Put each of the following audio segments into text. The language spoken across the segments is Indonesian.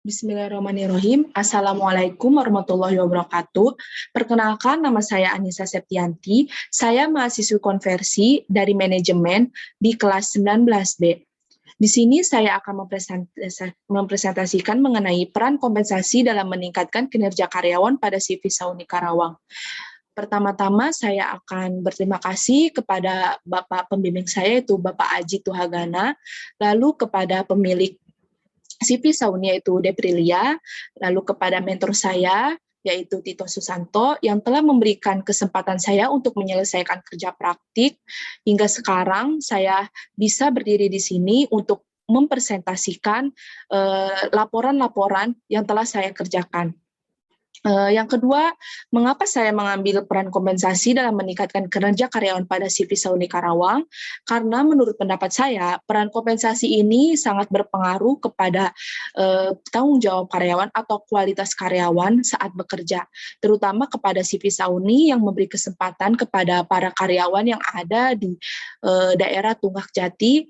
Bismillahirrahmanirrahim. Assalamualaikum warahmatullahi wabarakatuh. Perkenalkan, nama saya Anissa Septianti. Saya mahasiswi konversi dari manajemen di kelas 19B. Di sini saya akan mempresentasikan mengenai peran kompensasi dalam meningkatkan kinerja karyawan pada Civisa Uni Karawang. Pertama-tama saya akan berterima kasih kepada Bapak pembimbing saya, yaitu Bapak Aji Tuhagana, lalu kepada pemilik Civisa Uni yaitu Deprilia, lalu kepada mentor saya yaitu Tito Susanto yang telah memberikan kesempatan saya untuk menyelesaikan kerja praktik. Hingga sekarang saya bisa berdiri di sini untuk mempresentasikan laporan-laporan yang telah saya kerjakan. Yang kedua, mengapa saya mengambil peran kompensasi dalam meningkatkan kinerja karyawan pada Civisa Uni Karawang? Karena menurut pendapat saya, peran kompensasi ini sangat berpengaruh kepada tanggung jawab karyawan atau kualitas karyawan saat bekerja, terutama kepada Civisa Uni yang memberi kesempatan kepada para karyawan yang ada di daerah Tunggak Jati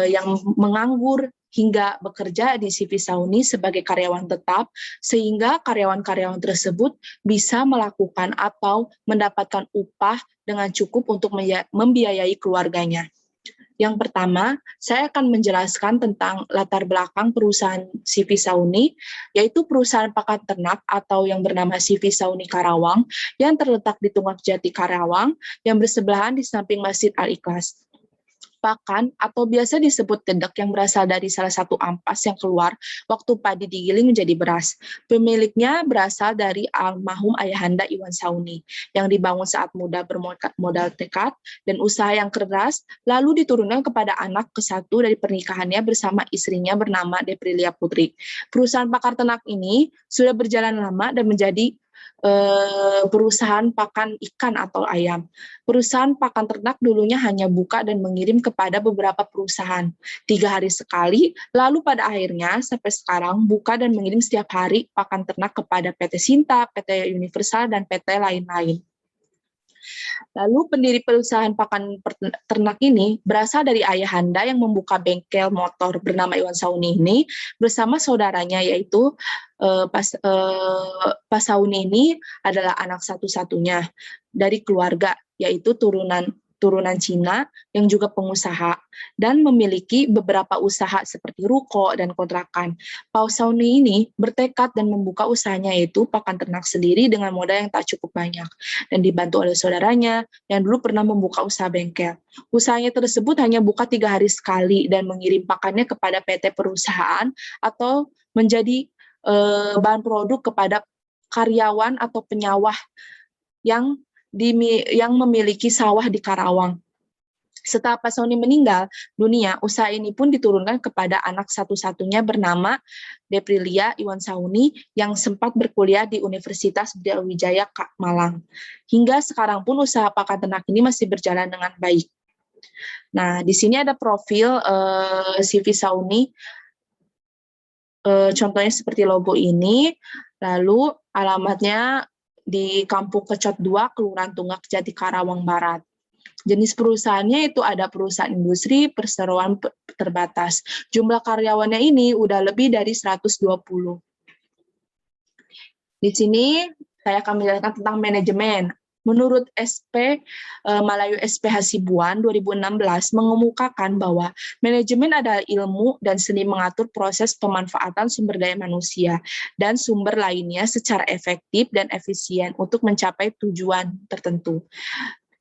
yang menganggur hingga bekerja di Civisa Uni sebagai karyawan tetap, sehingga karyawan-karyawan tersebut bisa melakukan atau mendapatkan upah dengan cukup untuk membiayai keluarganya. Yang pertama, saya akan menjelaskan tentang latar belakang perusahaan Civisa Uni, yaitu perusahaan pakan ternak atau yang bernama Civisa Uni Karawang, yang terletak di Tunggak Jati Karawang, yang bersebelahan di samping Masjid Al-Ikhlas. Pakan atau biasa disebut dedek yang berasal dari salah satu ampas yang keluar waktu padi digiling menjadi beras. Pemiliknya berasal dari almarhum ayahanda Iwan Sauni yang dibangun saat muda bermodal tekad dan usaha yang keras, lalu diturunkan kepada anak ke-1 dari pernikahannya bersama istrinya bernama Deprilia Putri. Perusahaan pakan ternak ini sudah berjalan lama dan menjadi perusahaan pakan ikan atau ayam. Perusahaan pakan ternak dulunya hanya buka dan mengirim kepada beberapa perusahaan 3 hari sekali, lalu pada akhirnya sampai sekarang buka dan mengirim setiap hari pakan ternak kepada PT Sinta, PT Universal, dan PT lain-lain. Lalu pendiri perusahaan pakan ternak ini berasal dari ayahanda yang membuka bengkel motor bernama Iwan Sauni ini bersama saudaranya, yaitu Pak Sauni ini adalah anak satu-satunya dari keluarga, yaitu turunan Cina yang juga pengusaha dan memiliki beberapa usaha seperti ruko dan kontrakan. Pak Sauni ini bertekad dan membuka usahanya, yaitu pakan ternak sendiri dengan modal yang tak cukup banyak dan dibantu oleh saudaranya yang dulu pernah membuka usaha bengkel. Usahanya tersebut hanya buka 3 hari sekali dan mengirim pakannya kepada PT perusahaan atau menjadi bahan produk kepada karyawan atau penyawah yang memiliki sawah di Karawang. Setelah Pak Sauni meninggal dunia, usaha ini pun diturunkan kepada anak satu-satunya bernama Deprilia Iwan Sauni yang sempat berkuliah di Universitas Brawijaya Malang. Hingga sekarang pun usaha pakan ternak ini masih berjalan dengan baik. Nah, di sini ada profil Civisa Uni, contohnya seperti logo ini, lalu alamatnya di Kampung Kecot 2, Kelurahan Tunggak Jati, Karawang Barat. Jenis perusahaannya itu ada perusahaan industri perseroan terbatas. Jumlah karyawannya ini udah lebih dari 120. Di sini saya akan menjelaskan tentang manajemen. Menurut Malayu SP Hasibuan 2016 mengemukakan bahwa manajemen adalah ilmu dan seni mengatur proses pemanfaatan sumber daya manusia dan sumber lainnya secara efektif dan efisien untuk mencapai tujuan tertentu.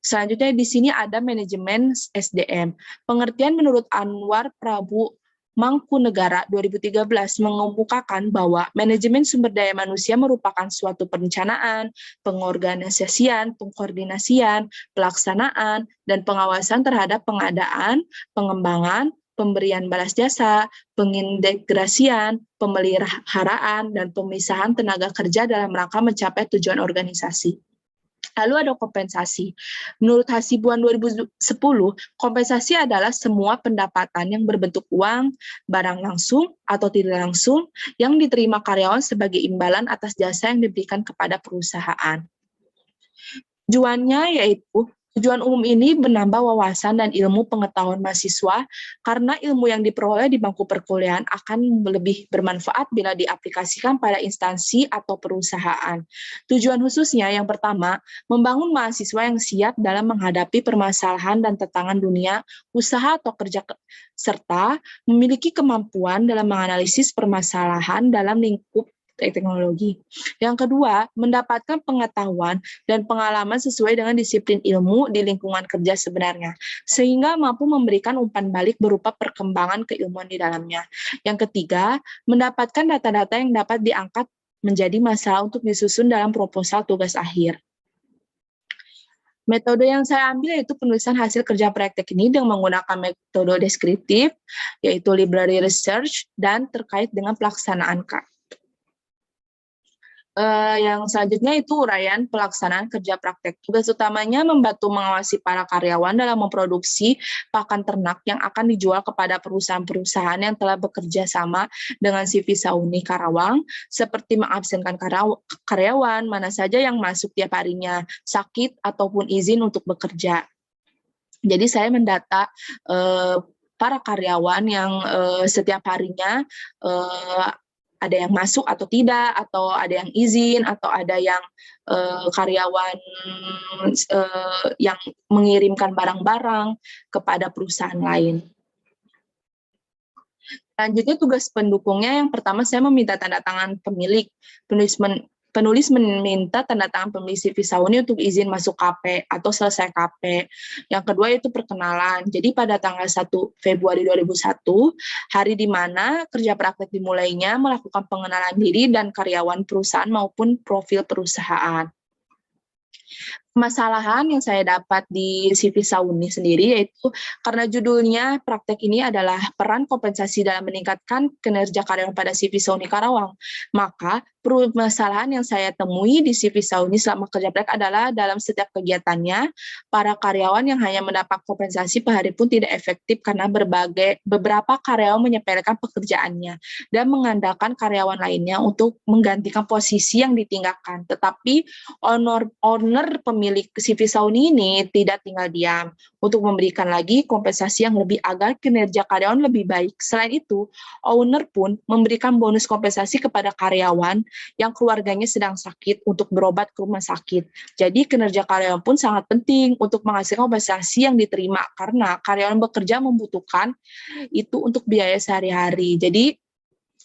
Selanjutnya di sini ada manajemen SDM. Pengertian menurut Anwar Prabu Mangkunegara 2013 mengemukakan bahwa manajemen sumber daya manusia merupakan suatu perencanaan, pengorganisasian, pengkoordinasian, pelaksanaan, dan pengawasan terhadap pengadaan, pengembangan, pemberian balas jasa, pengintegrasian, pemeliharaan, dan pemisahan tenaga kerja dalam rangka mencapai tujuan organisasi. Lalu ada kompensasi. Menurut Hasibuan 2010, kompensasi adalah semua pendapatan yang berbentuk uang, barang langsung atau tidak langsung yang diterima karyawan sebagai imbalan atas jasa yang diberikan kepada perusahaan. Tujuannya yaitu Tujuan umum ini menambah wawasan dan ilmu pengetahuan mahasiswa karena ilmu yang diperoleh di bangku perkuliahan akan lebih bermanfaat bila diaplikasikan pada instansi atau perusahaan. Tujuan khususnya yang pertama, membangun mahasiswa yang siap dalam menghadapi permasalahan dan tantangan dunia, usaha atau kerja, serta memiliki kemampuan dalam menganalisis permasalahan dalam lingkup teknologi. Yang kedua, mendapatkan pengetahuan dan pengalaman sesuai dengan disiplin ilmu di lingkungan kerja sebenarnya, sehingga mampu memberikan umpan balik berupa perkembangan keilmuan di dalamnya. Yang ketiga, mendapatkan data-data yang dapat diangkat menjadi masalah untuk disusun dalam proposal tugas akhir. Metode yang saya ambil yaitu penulisan hasil kerja praktek ini dengan menggunakan metode deskriptif, yaitu library research, dan terkait dengan pelaksanaan yang selanjutnya itu uraian pelaksanaan kerja praktek. Tugas utamanya membantu mengawasi para karyawan dalam memproduksi pakan ternak yang akan dijual kepada perusahaan-perusahaan yang telah bekerja sama dengan CV Sauni Karawang, seperti mengabsenkan karyawan mana saja yang masuk tiap harinya, sakit ataupun izin untuk bekerja. Jadi saya mendata para karyawan yang setiap harinya ada yang masuk atau tidak, atau ada yang izin, atau ada yang karyawan yang mengirimkan barang-barang kepada perusahaan lain. Selanjutnya tugas pendukungnya, yang pertama saya meminta tanda tangan pemilik. Penulis meminta tanda tangan pemilik CV Sauni untuk izin masuk KP atau selesai KP. Yang kedua itu perkenalan. Jadi pada tanggal 1 Februari 2001, hari di mana kerja praktek dimulainya, melakukan pengenalan diri dan karyawan perusahaan maupun profil perusahaan. Permasalahan yang saya dapat di CV Sauni sendiri yaitu karena judulnya praktek ini adalah peran kompensasi dalam meningkatkan kinerja karyawan pada CV Sauni Karawang. Maka permasalahan yang saya temui di CV Sauni selama kerja praktek adalah dalam setiap kegiatannya, para karyawan yang hanya mendapat kompensasi per hari pun tidak efektif karena beberapa karyawan menyepelekan pekerjaannya dan mengandalkan karyawan lainnya untuk menggantikan posisi yang ditinggalkan. Tetapi owner pemilik CV Sauni ini tidak tinggal diam untuk memberikan lagi kompensasi yang lebih agar kinerja karyawan lebih baik. Selain itu, owner pun memberikan bonus kompensasi kepada karyawan yang keluarganya sedang sakit untuk berobat ke rumah sakit. Jadi kinerja karyawan pun sangat penting untuk menghasilkan kompensasi yang diterima karena karyawan bekerja membutuhkan itu untuk biaya sehari-hari. Jadi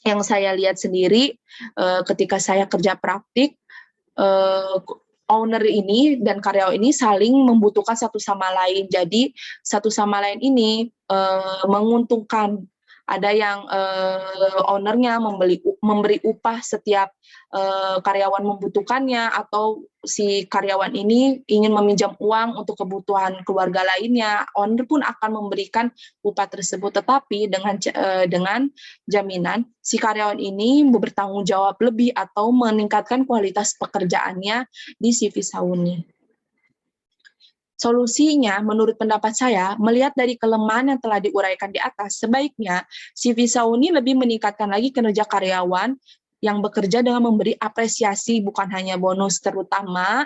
yang saya lihat sendiri ketika saya kerja praktik, owner ini dan karyawan ini saling membutuhkan satu sama lain. Jadi satu sama lain ini menguntungkan. Ada yang ownernya memberi upah setiap karyawan membutuhkannya, atau si karyawan ini ingin meminjam uang untuk kebutuhan keluarga lainnya, owner pun akan memberikan upah tersebut. Tetapi dengan jaminan si karyawan ini bertanggung jawab lebih atau meningkatkan kualitas pekerjaannya di CV Sauni. Solusinya, menurut pendapat saya, melihat dari kelemahan yang telah diuraikan di atas, sebaiknya CV Sauni lebih meningkatkan lagi kinerja karyawan yang bekerja dengan memberi apresiasi, bukan hanya bonus, terutama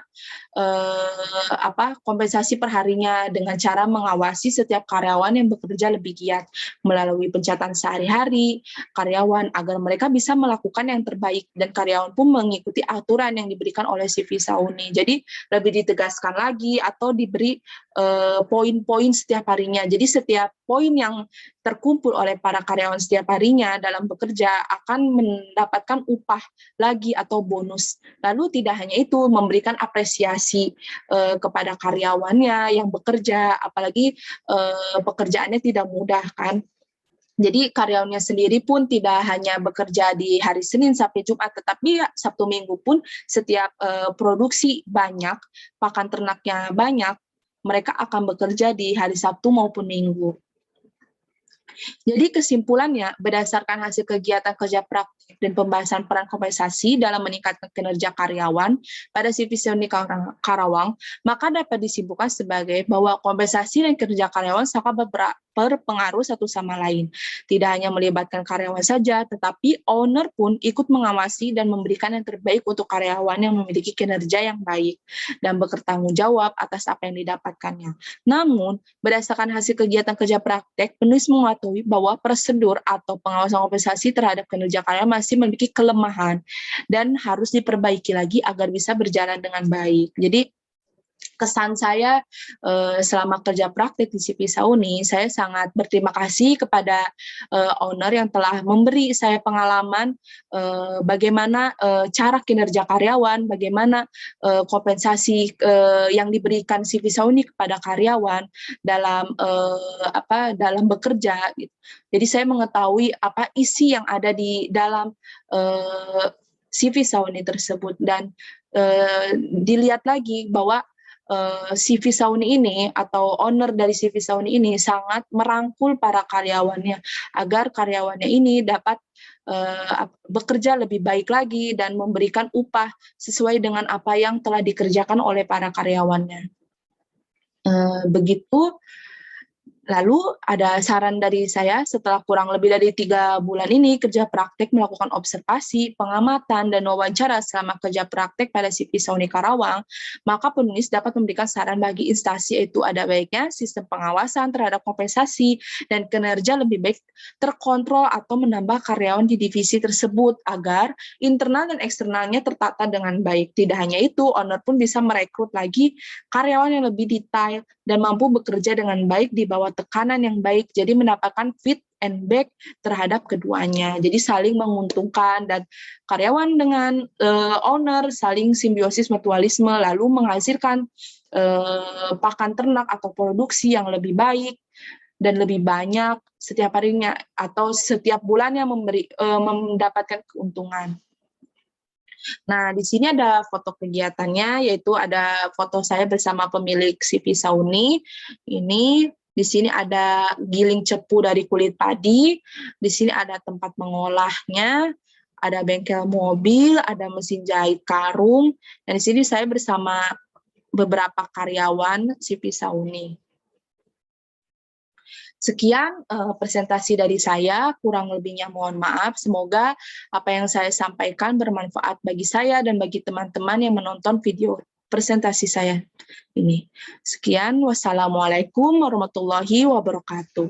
kompensasi perharinya dengan cara mengawasi setiap karyawan yang bekerja lebih giat melalui pencatatan sehari-hari karyawan agar mereka bisa melakukan yang terbaik dan karyawan pun mengikuti aturan yang diberikan oleh CV Sauni. Jadi lebih ditegaskan lagi atau diberi poin-poin setiap harinya. Jadi setiap poin yang terkumpul oleh para karyawan setiap harinya dalam bekerja akan mendapatkan upah lagi atau bonus. Lalu tidak hanya itu, memberikan apresiasi kepada karyawannya yang bekerja, apalagi pekerjaannya tidak mudah kan. Jadi karyawannya sendiri pun tidak hanya bekerja di hari Senin sampai Jumat, tetapi Sabtu Minggu pun setiap produksi banyak, pakan ternaknya banyak, mereka akan bekerja di hari Sabtu maupun Minggu. Jadi kesimpulannya, berdasarkan hasil kegiatan kerja praktik dan pembahasan peran kompensasi dalam meningkatkan kinerja karyawan pada CV Sony Karawang, maka dapat disimpulkan sebagai bahwa kompensasi dan kinerja karyawan sangat berpengaruh satu sama lain. Tidak hanya melibatkan karyawan saja, tetapi owner pun ikut mengawasi dan memberikan yang terbaik untuk karyawan yang memiliki kinerja yang baik dan bertanggung jawab atas apa yang didapatkannya. Namun, berdasarkan hasil kegiatan kerja praktek, penulis mengetahui bahwa prosedur atau pengawasan kompensasi terhadap kinerja karyawan masih memiliki kelemahan dan harus diperbaiki lagi agar bisa berjalan dengan baik. Jadi kesan saya selama kerja praktik di CV Sauni, saya sangat berterima kasih kepada owner yang telah memberi saya pengalaman bagaimana cara kinerja karyawan, bagaimana kompensasi yang diberikan CV Sauni kepada karyawan dalam bekerja. Gitu. Jadi saya mengetahui apa isi yang ada di dalam CV Sauni tersebut dan dilihat lagi bahwa CV Sauni ini atau owner dari CV Sauni ini sangat merangkul para karyawannya agar karyawannya ini dapat bekerja lebih baik lagi dan memberikan upah sesuai dengan apa yang telah dikerjakan oleh para karyawannya. Begitu. Lalu ada saran dari saya setelah kurang lebih dari 3 bulan ini kerja praktek melakukan observasi, pengamatan, dan wawancara selama kerja praktek pada CV Sauni Karawang, maka penulis dapat memberikan saran bagi instansi yaitu ada baiknya sistem pengawasan terhadap kompensasi dan kinerja lebih baik terkontrol atau menambah karyawan di divisi tersebut agar internal dan eksternalnya tertata dengan baik. Tidak hanya itu, owner pun bisa merekrut lagi karyawan yang lebih detail dan mampu bekerja dengan baik di bawah tekanan yang baik, jadi mendapatkan fit and back terhadap keduanya. Jadi saling menguntungkan dan karyawan dengan owner saling simbiosis mutualisme lalu menghasilkan pakan ternak atau produksi yang lebih baik dan lebih banyak setiap harinya atau setiap bulannya mendapatkan keuntungan. Nah, di sini ada foto kegiatannya, yaitu ada foto saya bersama pemilik CV Sauni. Ini di sini ada giling cepu dari kulit padi, di sini ada tempat mengolahnya, ada bengkel mobil, ada mesin jahit karung, dan di sini saya bersama beberapa karyawan CV Sauni. Sekian presentasi dari saya, kurang lebihnya mohon maaf. Semoga apa yang saya sampaikan bermanfaat bagi saya dan bagi teman-teman yang menonton video presentasi saya ini. Sekian, wassalamualaikum warahmatullahi wabarakatuh.